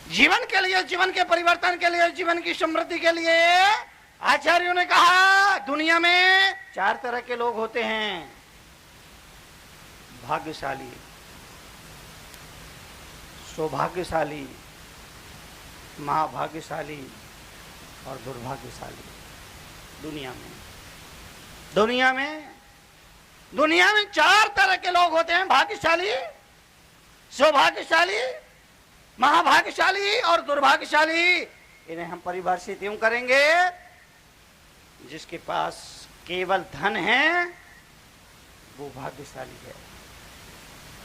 जीवन के लिए, जीवन के परिवर्तन के लिए, जीवन की समृद्धि के लिए आचार्यों ने कहा दुनिया में 4 तरह के लोग होते हैं, भाग्यशाली, सौभाग्यशाली, महाभाग्यशाली और दुर्भाग्यशाली। दुनिया में 4 तरह के लोग होते हैं, भाग्यशाली, सौभाग्यशाली, महाभाग्यशाली और दुर्भाग्यशाली। इन्हें हम परिभाषित यूं करेंगे, जिसके पास केवल धन है वो भाग्यशाली है,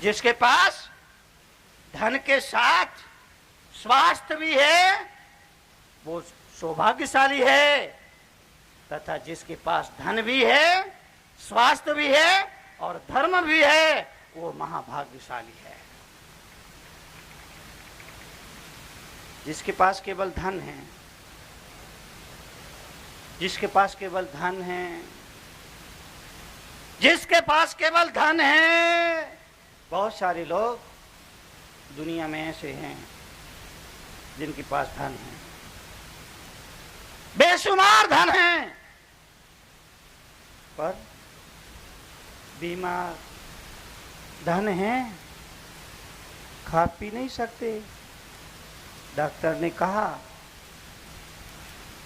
जिसके पास धन के साथ स्वास्थ्य भी है वो सौभाग्यशाली है, तथा जिसके पास धन भी है, स्वास्थ्य भी है और धर्म भी है वो महाभाग्यशाली है। जिसके पास केवल धन है, जिसके पास केवल धन है, जिसके पास केवल धन है, बहुत सारे लोग दुनिया में ऐसे हैं जिनके पास धन है, बेशुमार धन है, पर बीमार, धन है, खा पी नहीं सकते। डॉक्टर ने कहा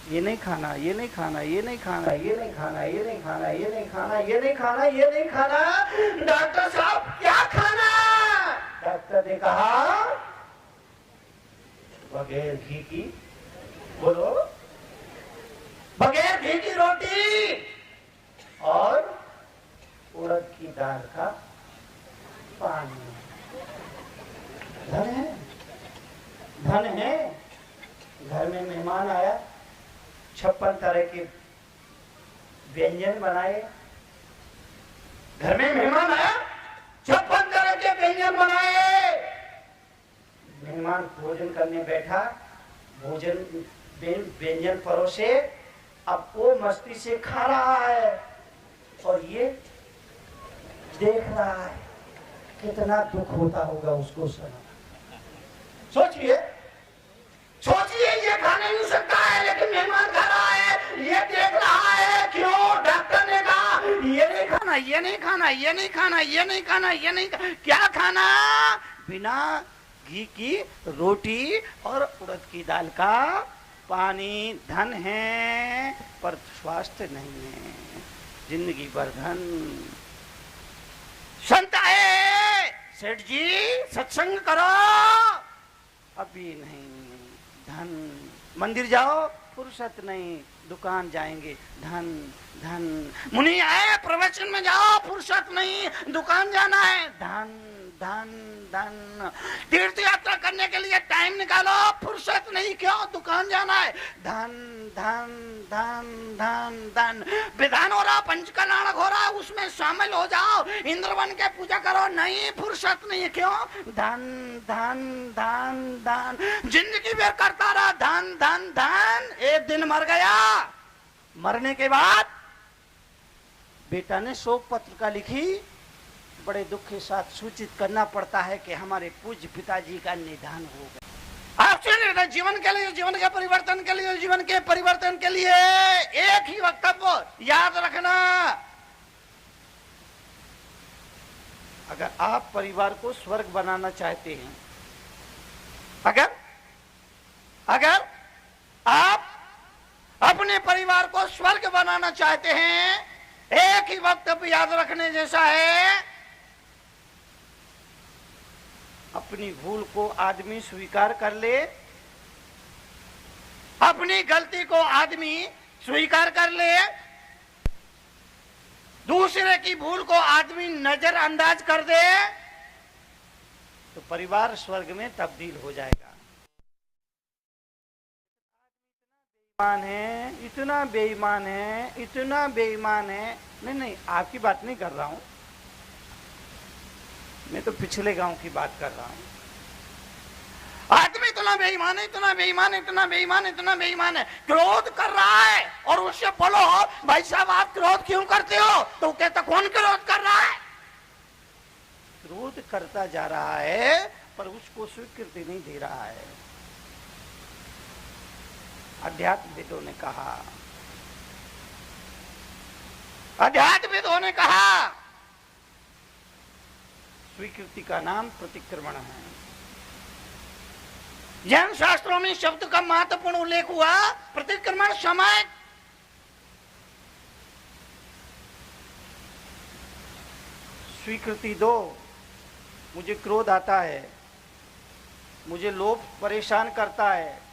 ये नहीं खाना, ये नहीं खाना, ये नहीं खाना, ये नहीं खाना, ये नहीं खाना, ये नहीं खाना, ये नहीं खाना, ये नहीं खाना। डॉक्टर साहब क्या खाना? डॉक्टर ने कहा बगैर घी की, बोलो, बगैर घी की रोटी और उड़द की दाल का पानी। धन है, धन है। घर में मेहमान आया, 56 तरह के व्यंजन बनाए। घर में मेहमान आया, 56 तरह के व्यंजन बनाए। मेहमान भोजन करने बैठा, भोजन व्यंजन परोसे, अब वो मस्ती से खा रहा है और ये देख रहा है। कितना दुख होता होगा उसको सुना। सोचिए, सोचिए, ये खा नहीं सकता है लेकिन मेहमान खा रहा है, ये देख रहा है। क्यों? डॉक्टर ने कहा ये नहीं खाना, ये नहीं खाना, ये नहीं खाना, ये नहीं खाना, ये नहीं खाना। क्या खाना? बिना घी की रोटी और उड़द की दाल का पानी। धन है पर स्वास्थ्य नहीं है, जिंदगी भर धन। संत है, सेठ जी सत्संग करो, अभी नहीं, धन। मंदिर जाओ, फुर्सत नहीं, दुकान जाएंगे, धन धन। मुनि आए, प्रवचन में जाओ, फुर्सत नहीं, दुकान जाना है, धन धन धन। तीर्थ यात्रा करने के लिए टाइम निकालो, फुर्सत नहीं, क्यों? दुकान जाना है, धन धन धन धन धन। विधान हो रहा, पंचकल्याणक हो रहा है, उसमें शामिल हो जाओ, इंद्र बन के पूजा करो, नहीं, फुर्सत नहीं, क्यों? धन धन धन धन। जिंदगी भर करता रहा धन धन धन। एक दिन मर गया, मरने के बाद बेटा ने शोक पत्रिका लिखी। बड़े दुख के साथ सूचित करना पड़ता है कि हमारे पूज्य पिताजी का निधन हो गया। आपसे जीवन के लिए, जीवन के परिवर्तन के लिए, जीवन के परिवर्तन के लिए एक ही वक्तव्य याद रखना। अगर आप परिवार को स्वर्ग बनाना चाहते हैं, अगर आप अपने परिवार को स्वर्ग बनाना चाहते हैं, एक ही वक्तव्य याद रखने जैसा है। अपनी भूल को आदमी स्वीकार कर ले, अपनी गलती को आदमी स्वीकार कर ले, दूसरे की भूल को आदमी नजरअंदाज कर दे, तो परिवार स्वर्ग में तब्दील हो जाएगा। बेईमान है, इतना बेईमान है, इतना बेईमान है। नहीं, आपकी बात नहीं कर रहा हूं मैं, तो पिछले गांव की बात कर रहा हूं। आदमी इतना बेईमान है, इतना बेईमान है, इतना बेईमान है, इतना बेईमान है, क्रोध कर रहा है और उससे बोलो भाई साहब आप क्रोध क्यों करते हो, तो कहता कौन क्रोध कर रहा है? क्रोध करता जा रहा है पर उसको स्वीकृति नहीं दे रहा है। अध्यात्मविदों ने कहा, अध्यात्मविदों ने कहा स्वीकृति का नाम प्रतिक्रमण है। जैन शास्त्रों में शब्द का महत्वपूर्ण उल्लेख हुआ प्रतिक्रमण समय। स्वीकृति दो, मुझे क्रोध आता है, मुझे लोभ परेशान करता है,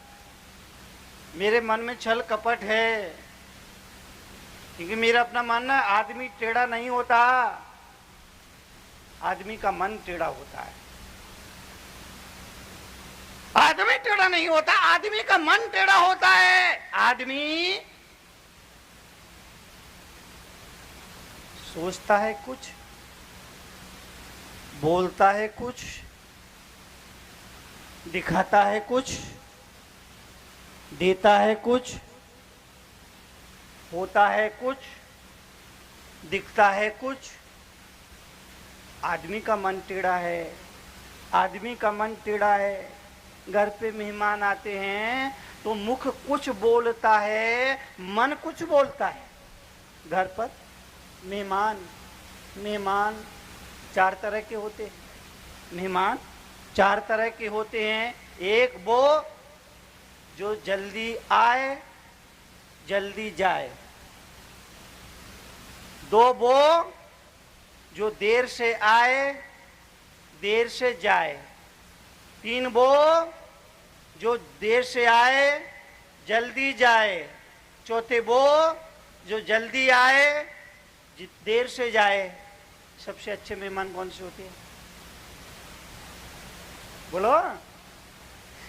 मेरे मन में छल कपट है, क्योंकि मेरा अपना मानना है आदमी टेढ़ा नहीं होता, आदमी का मन टेढ़ा होता है। आदमी टेढ़ा नहीं होता, आदमी का मन टेढ़ा होता है। आदमी सोचता है कुछ, बोलता है कुछ, दिखाता है कुछ, देता है कुछ, होता है कुछ, दिखता है कुछ। आदमी का मन टेढ़ा है, आदमी का मन टेढ़ा है। घर पे मेहमान आते हैं तो मुख कुछ बोलता है, मन कुछ बोलता है। घर पर मेहमान चार तरह के होते हैं। मेहमान चार तरह के होते हैं। एक वो जो जल्दी आए जल्दी जाए, दो वो जो देर से आए देर से जाए, तीन वो जो देर से आए जल्दी जाए, चौथे वो जो जल्दी आए देर से जाए। सबसे अच्छे मेहमान कौन से होते हैं? बोलो।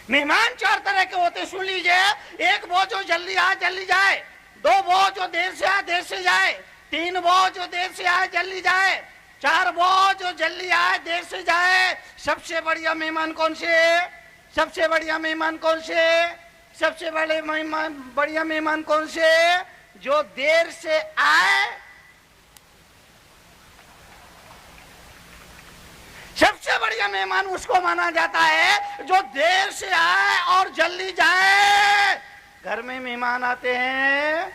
मेहमान चार तरह के होते हैं, सुन लीजिए। एक वो जो जल्दी आए जल्दी जाए, दो वो जो देर से आए देर से जाए, तीन वो जो देर से आए जल्दी जाए, चार वो जो जल्दी आए देर से जाए। सबसे बढ़िया मेहमान कौन से? सबसे बढ़िया मेहमान कौन से? सबसे बढ़िया मेहमान कौन से? जो देर से आए। सबसे बढ़िया मेहमान उसको माना जाता है जो देर से आए और जल्दी जाए। घर में मेहमान आते हैं,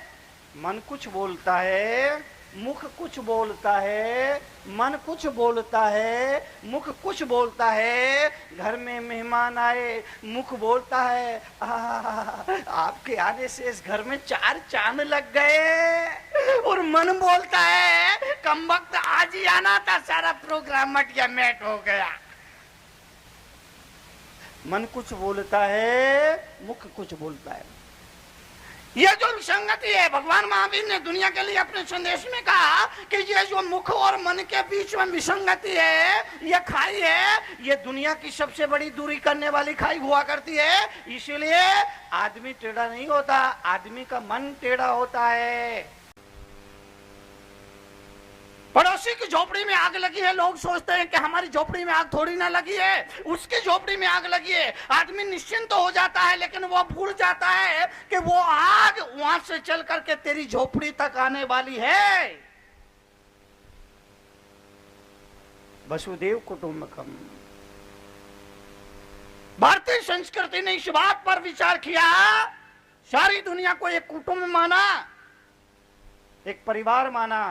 मन कुछ बोलता है, मुख कुछ बोलता है, मन कुछ बोलता है, मुख कुछ बोलता है। घर में मेहमान आए, मुख बोलता है आपके आने से इस घर में चार चांद लग गए, और मन बोलता है कम वक्त आज ही आना था, सारा प्रोग्राम मटिया मैट हो गया। मन कुछ बोलता है, मुख कुछ बोलता है। ये जो विसंगति है, भगवान महावीर ने दुनिया के लिए अपने संदेश में कहा कि ये जो मुख और मन के बीच में विसंगति है, ये खाई है, ये दुनिया की सबसे बड़ी दूरी करने वाली खाई हुआ करती है। इसीलिए आदमी टेढ़ा नहीं होता, आदमी का मन टेढ़ा होता है। पड़ोसी की झोपड़ी में आग लगी है, लोग सोचते हैं कि हमारी झोपड़ी में आग थोड़ी ना लगी है, उसकी झोपड़ी में आग लगी है। आदमी निश्चिंत तो हो जाता है, लेकिन वो भूल जाता है कि वो आग वहां से चल करके तेरी झोपड़ी तक आने वाली है। वसुदेव कुटुंबकम। भारतीय संस्कृति ने इस बात पर विचार किया, सारी दुनिया को एक कुटुंब माना, एक परिवार माना,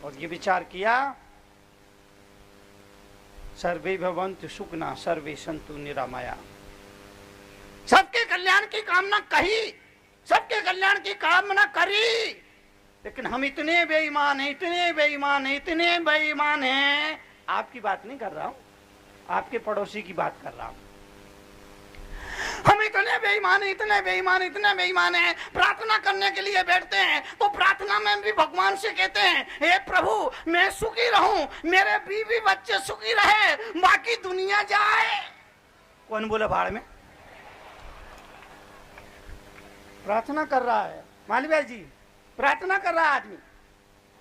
और ये विचार किया सर्वे भवन्तु सुखिनः सर्वे सन्तु निरामया। सबके कल्याण की कामना कही, सबके कल्याण की कामना करी, लेकिन हम इतने बेईमान हैं, इतने बेईमान हैं, इतने बेईमान हैं। आपकी बात नहीं कर रहा हूं, आपके पड़ोसी की बात कर रहा हूं। हम इतने बेईमान, इतने बेईमान, इतने बेईमान हैं। प्रार्थना करने के लिए बैठते हैं तो प्रार्थना में भी भगवान से कहते हैं, हे प्रभु मैं सुखी रहूं, मेरे बीवी बच्चे सुखी रहे, बाकी दुनिया जाए। कौन बोला भाड़ में? प्रार्थना कर रहा है मालवीय जी, प्रार्थना कर रहा है आदमी,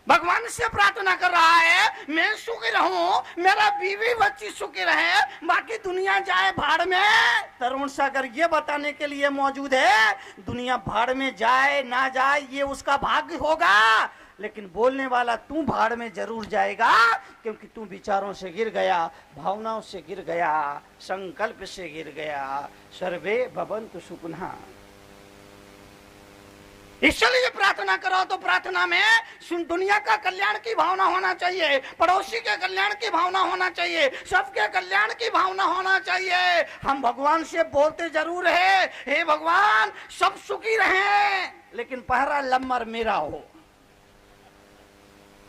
भगवान से प्रार्थना कर रहा है मैं सुखी रहूं, मेरा बीवी बच्ची सुखी रहे, बाकी दुनिया जाए भाड़ में। तरुण सागर ये बताने के लिए मौजूद है दुनिया भाड़ में जाए ना जाए ये उसका भाग्य होगा, लेकिन बोलने वाला तू भाड़ में जरूर जाएगा, क्योंकि तू विचारों से गिर गया, भावनाओं से गिर गया, संकल्प से गिर गया। सर्वे भवन्तु सुखिनः। इसलिए प्रार्थना करो तो प्रार्थना में दुनिया का कल्याण की भावना होना चाहिए, पड़ोसी के कल्याण की भावना होना चाहिए, सबके कल्याण की भावना होना चाहिए। हम भगवान से बोलते जरूर है, हे भगवान सब सुखी रहें, लेकिन पहला नंबर मेरा हो।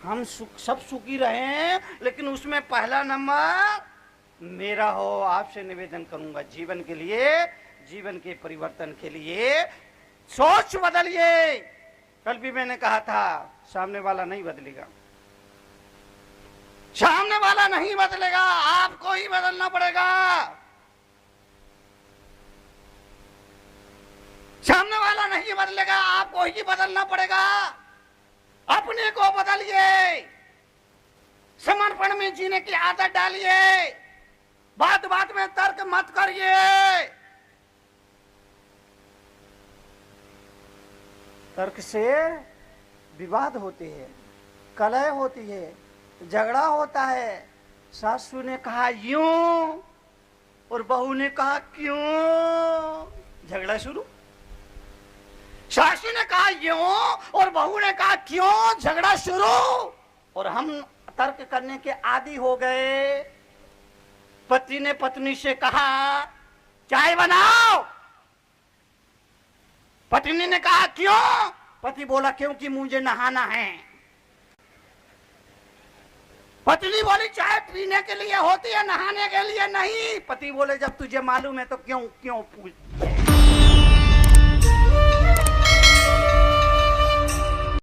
हम सब सुखी रहें, लेकिन उसमें पहला नंबर मेरा हो। आपसे निवेदन करूंगा जीवन के लिए, जीवन के परिवर्तन के लिए सोच बदलिए। कल भी मैंने कहा था, सामने वाला नहीं बदलेगा, सामने वाला नहीं बदलेगा, आपको ही बदलना पड़ेगा। सामने वाला नहीं बदलेगा, आपको ही बदलना पड़ेगा। अपने को बदलिए, समर्पण में जीने की आदत डालिए, बात बात में तर्क मत करिए। तर्क से विवाद होते हैं, कलह होती है, झगड़ा होता है। सासू ने कहा यूं और बहू ने कहा क्यों, झगड़ा शुरू। सासू ने कहा यूं और बहू ने कहा क्यों, झगड़ा शुरू। और हम तर्क करने के आदी हो गए। पति ने पत्नी से कहा चाय बनाओ, पत्नी ने कहा क्यों, पति बोला क्योंकि मुझे नहाना है। पत्नी बोली चाय पीने के लिए होती है, नहाने के लिए नहीं। पति बोले जब तुझे मालूम है तो क्यों क्यों